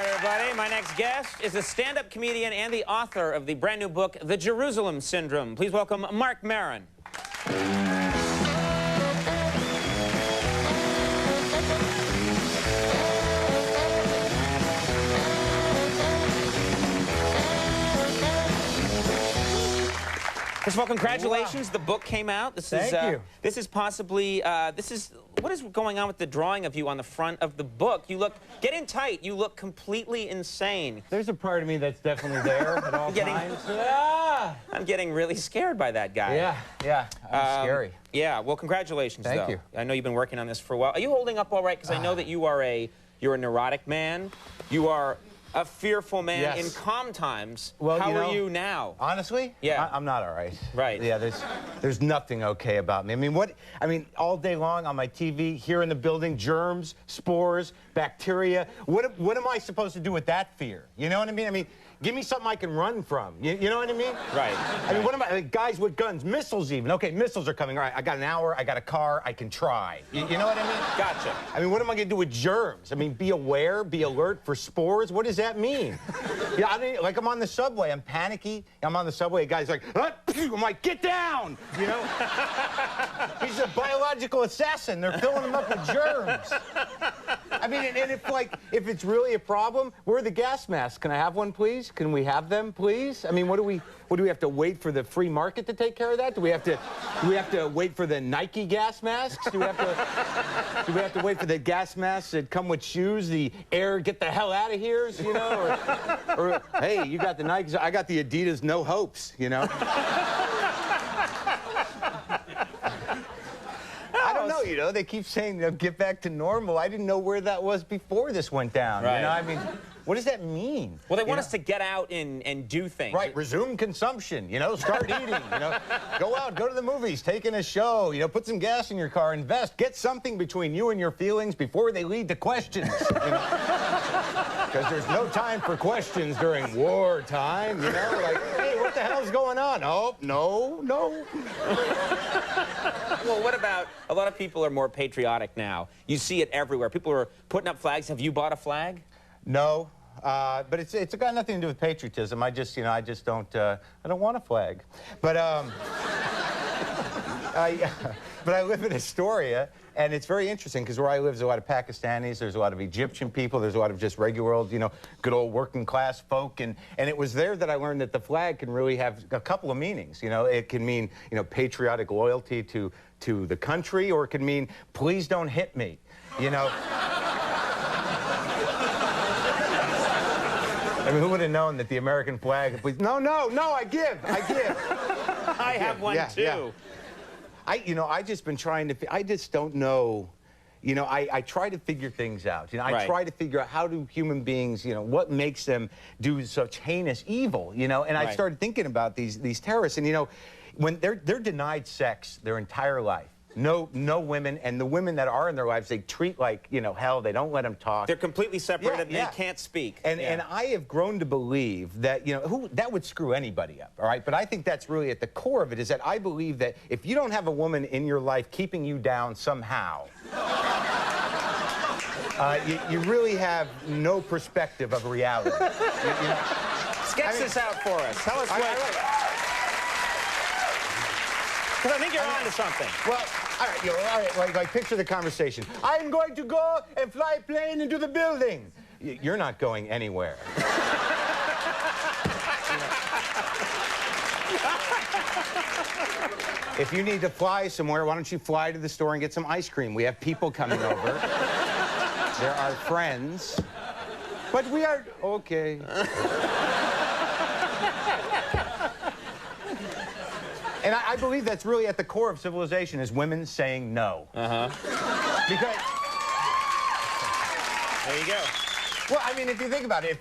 right, everybody. My next guest is a stand-up comedian and the author of the brand new book, The Jerusalem Syndrome. Please welcome Marc Maron. First of all, congratulations. Wow. The book came out. Thank you. This is possibly, what is going on with the drawing of you on the front of the book? You look, get in tight. You look completely insane. There's a part of me that's definitely there at all times. I'm getting really scared by that guy. Yeah, I'm scary. Yeah, well, congratulations, Thank you. I know you've been working on this for a while. Are you holding up all right? Because I know that you're a neurotic man. You are a fearful man. Yes. In calm times. Well, how are you now? Honestly? Yeah. I'm not all right. Right. Yeah, there's nothing okay about me. I mean, all day long on my TV, here in the building, germs, spores, bacteria. What am I supposed to do with that fear? You know what I mean? Give me something I can run from. You know what I mean? Right. I mean, what am I, like, guys with guns, missiles even. Okay, missiles are coming. All right, I got an hour, I got a car, I can try. You know what I mean? Gotcha. I mean, what am I going to do with germs? I mean, be aware, be alert for spores? What does that mean? Yeah, I mean, like, I'm on the subway, I'm panicky. I'm on the subway, a guy's like, I'm like, get down! You know? He's a biological assassin. They're filling him up with germs. I mean, and if it's really a problem, where are the gas masks? Can I have one, please? Can we have them, please? I mean, what do we have to wait for the free market to take care of that? Do we have to wait for the Nike gas masks? Do we have to wait for the gas masks that come with shoes? The Air, get the hell out of here, you know? Or hey, you got the Nikes, I got the Adidas No Hopes, you know? I don't know, you know, they keep saying they'll get back to normal. I didn't know where that was before this went down. Right. You know, I mean, what does that mean? Well, they want us to get out and do things. Right, resume consumption, you know, start eating, you know, go out, go to the movies, take in a show, you know, put some gas in your car, invest, get something between you and your feelings before they lead to questions, you know? Because there's no time for questions during wartime, you know, like, hey, what the hell's going on? Oh, no. Well, what about, a lot of people are more patriotic now. You see it everywhere. People are putting up flags. Have you bought a flag? No, but it's got nothing to do with patriotism. I just don't, I don't want a flag. But, but I live in Astoria, and it's very interesting because where I live, there's a lot of Pakistanis, there's a lot of Egyptian people, there's a lot of just regular old, you know, good old working class folk, and it was there that I learned that the flag can really have a couple of meanings. You know, it can mean, you know, patriotic loyalty to the country, or it can mean, please don't hit me, you know. I mean, who would have known that the American flag, please, no, I give. I have one too. Yeah. I just been trying to, I just don't know, you know, I try to figure things out. You know, I try to figure out how do human beings, you know, what makes them do such heinous evil, you know, and I started thinking about these terrorists, and, you know, when they're denied sex their entire life. No women, and the women that are in their lives, they treat like, you know, hell. They don't let them talk. They're completely separated, and they can't speak. And I have grown to believe that, you know, that would screw anybody up, all right? But I think that's really at the core of it, is that I believe that if you don't have a woman in your life keeping you down somehow, you really have no perspective of reality. You know? Sketch this out for us. Tell us what... Because I think you're on to something. Well, all right, like picture the conversation. I'm going to go and fly a plane into the building. You're not going anywhere. If you need to fly somewhere, why don't you fly to the store and get some ice cream? We have people coming over. There are friends. But we are... Okay. And I believe that's really at the core of civilization, is women saying no. Because... There you go. Well, I mean, if you think about it, if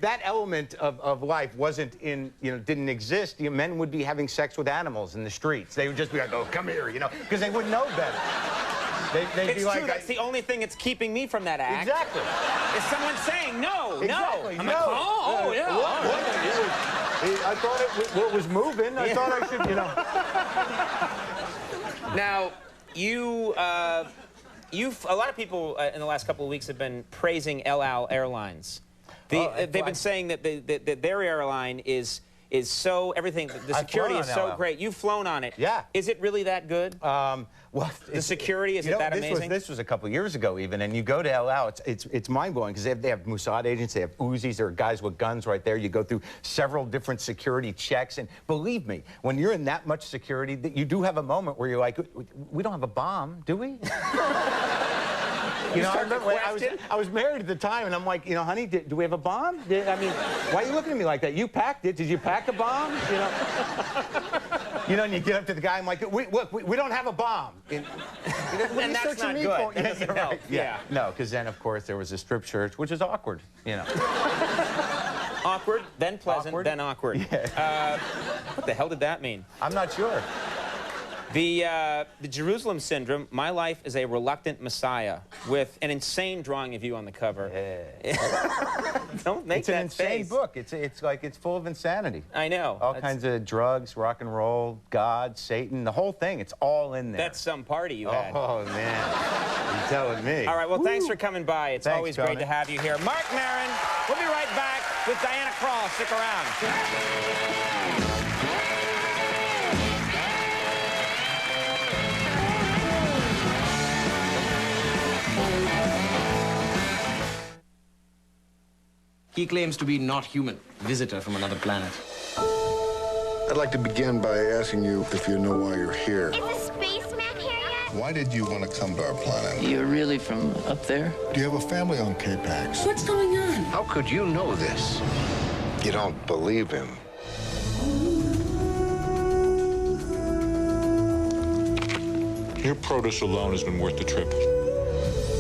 that element of life wasn't in, you know, didn't exist, you know, men would be having sex with animals in the streets. They would just be like, oh, come here, you know, because they wouldn't know better. They'd be like, true. That's the only thing that's keeping me from that act. Exactly. Is someone saying no, exactly, no. I'm like, oh, yeah. What? I thought it was moving. I thought I should, you know. Now, a lot of people in the last couple of weeks have been praising El Al Airlines. They've been saying that their airline is so everything. The security is so great. You've flown on it. Yeah. Is it really that good? Well, the security is it that amazing? This was a couple years ago even, and you go to El Al, it's mind blowing because they have Mossad agents, they have Uzis, there are guys with guns right there. You go through several different security checks, and believe me, when you're in that much security, you do have a moment where you're like, we don't have a bomb, do we? You know, I remember I was married at the time, and I'm like, you know, honey, do we have a bomb? I mean, why are you looking at me like that? You packed it. Did you pack a bomb? You know, you know, and you get up to the guy, I'm like, look, we don't have a bomb. And that's not good. That doesn't help. Yeah. No, because then, of course, there was a strip church, which is awkward, you know. Awkward, then pleasant, then awkward. Yeah. What the hell did that mean? I'm not sure. The Jerusalem Syndrome, My Life as a Reluctant Messiah, with an insane drawing of you on the cover. Yeah. Don't make that It's an insane face. book. It's full of insanity. I know. All kinds of drugs, rock and roll, God, Satan, the whole thing. It's all in there. That's some party you had. Oh, man. You're telling me. All right, well, thanks for coming by. It's always great Conan. to have you here. Marc Maron, we'll be right back with Diana Krall. Stick around. He claims to be not human, visitor from another planet. I'd like to begin by asking you if you know why you're here. Is the spaceman here yet? Why did you want to come to our planet? You're really from up there? Do you have a family on K-Pax? What's going on? How could you know this? You don't believe him. Your produce alone has been worth the trip.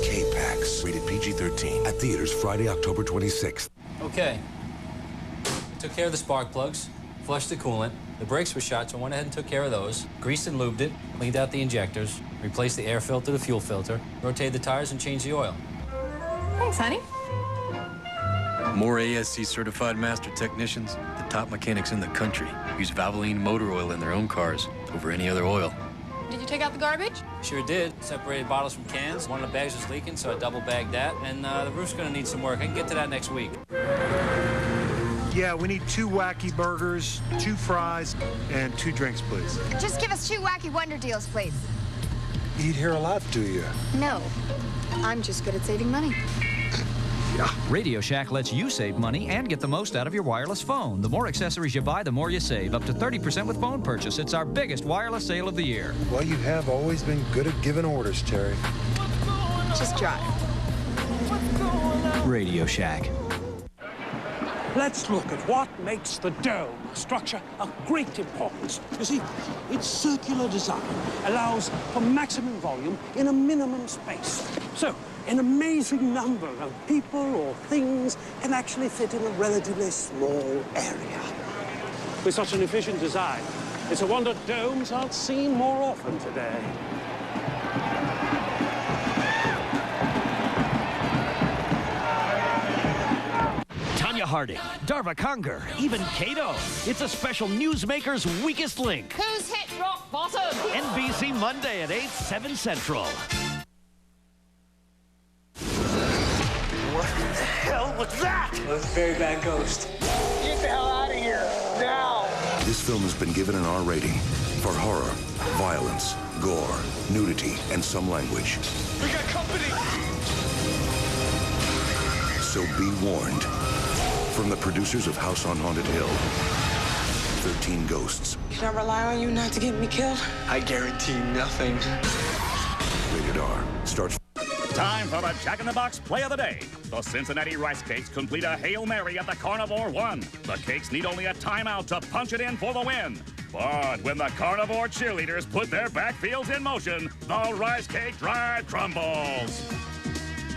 K-Pax, rated PG-13. At theaters Friday, October 26th. Okay. Took care of the spark plugs, flushed the coolant. The brakes were shot, so I went ahead and took care of those. Greased and lubed it, cleaned out the injectors, replaced the air filter, the fuel filter, rotated the tires, and changed the oil. Thanks, honey. More ASC certified master technicians, the top mechanics in the country, use Valvoline motor oil in their own cars over any other oil. Did you take out the garbage? Sure did. Separated bottles from cans. One of the bags was leaking, so I double bagged that. And the roof's gonna need some work. I can get to that next week. Yeah, we need 2 wacky burgers, 2 fries, and 2 drinks, please. Just give us 2 wacky wonder deals, please. Eat here a lot, do you? No. I'm just good at saving money. Yeah. Radio Shack lets you save money and get the most out of your wireless phone. The more accessories you buy, the more you save. Up to 30% with phone purchase. It's our biggest wireless sale of the year. Well, you have always been good at giving orders, Terry. Just drive. Radio Shack. Let's look at what makes the dome structure of great importance. You see, its circular design allows for maximum volume in a minimum space. So, an amazing number of people or things can actually fit in a relatively small area. With such an efficient design, it's a wonder domes aren't seen more often today. Harding, Darva Conger, even Kato. It's a special Newsmaker's Weakest Link. Who's hit rock bottom? NBC Monday at 8, 7 Central. What the hell was that? It was a very bad ghost. Get the hell out of here, now! This film has been given an R rating for horror, violence, gore, nudity, and some language. We got company! So be warned. From the producers of House on Haunted Hill, 13 Ghosts. Can I rely on you not to get me killed? I guarantee nothing. Rated R. Starts. Time for the Jack in the Box play of the day. The Cincinnati Rice Cakes complete a Hail Mary at the Carnivore 1. The Cakes need only a timeout to punch it in for the win. But when the Carnivore cheerleaders put their backfields in motion, the Rice Cake drive crumbles.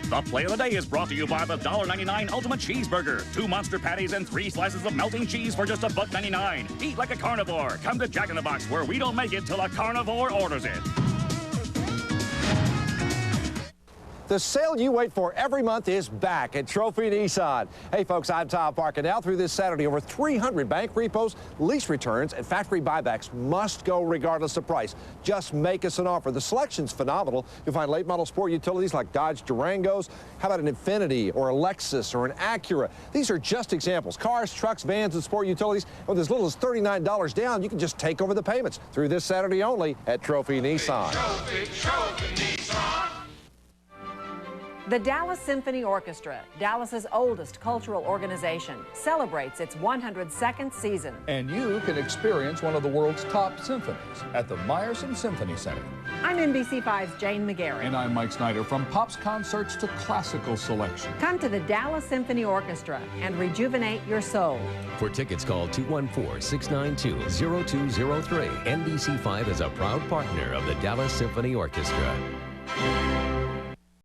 The play of the day is brought to you by the $1.99 Ultimate Cheeseburger. 2 monster patties and 3 slices of melting cheese for just $1.99. Eat like a carnivore. Come to Jack in the Box, where we don't make it till a carnivore orders it. The sale you wait for every month is back at Trophy Nissan. Hey, folks, I'm Tom Parker. Now through this Saturday, over 300 bank repos, lease returns, and factory buybacks must go regardless of price. Just make us an offer. The selection's phenomenal. You'll find late model sport utilities like Dodge Durangos. How about an Infiniti or a Lexus or an Acura? These are just examples. Cars, trucks, vans, and sport utilities. With as little as $39 down, you can just take over the payments through this Saturday only at Trophy Nissan. Trophy Nissan. The Dallas Symphony Orchestra, Dallas's oldest cultural organization, celebrates its 102nd season. And you can experience one of the world's top symphonies at the Meyerson Symphony Center. I'm NBC5's Jane McGarry. And I'm Mike Snyder. From Pop's concerts to classical selection. Come to the Dallas Symphony Orchestra and rejuvenate your soul. For tickets, call 214-692-0203. NBC5 is a proud partner of the Dallas Symphony Orchestra.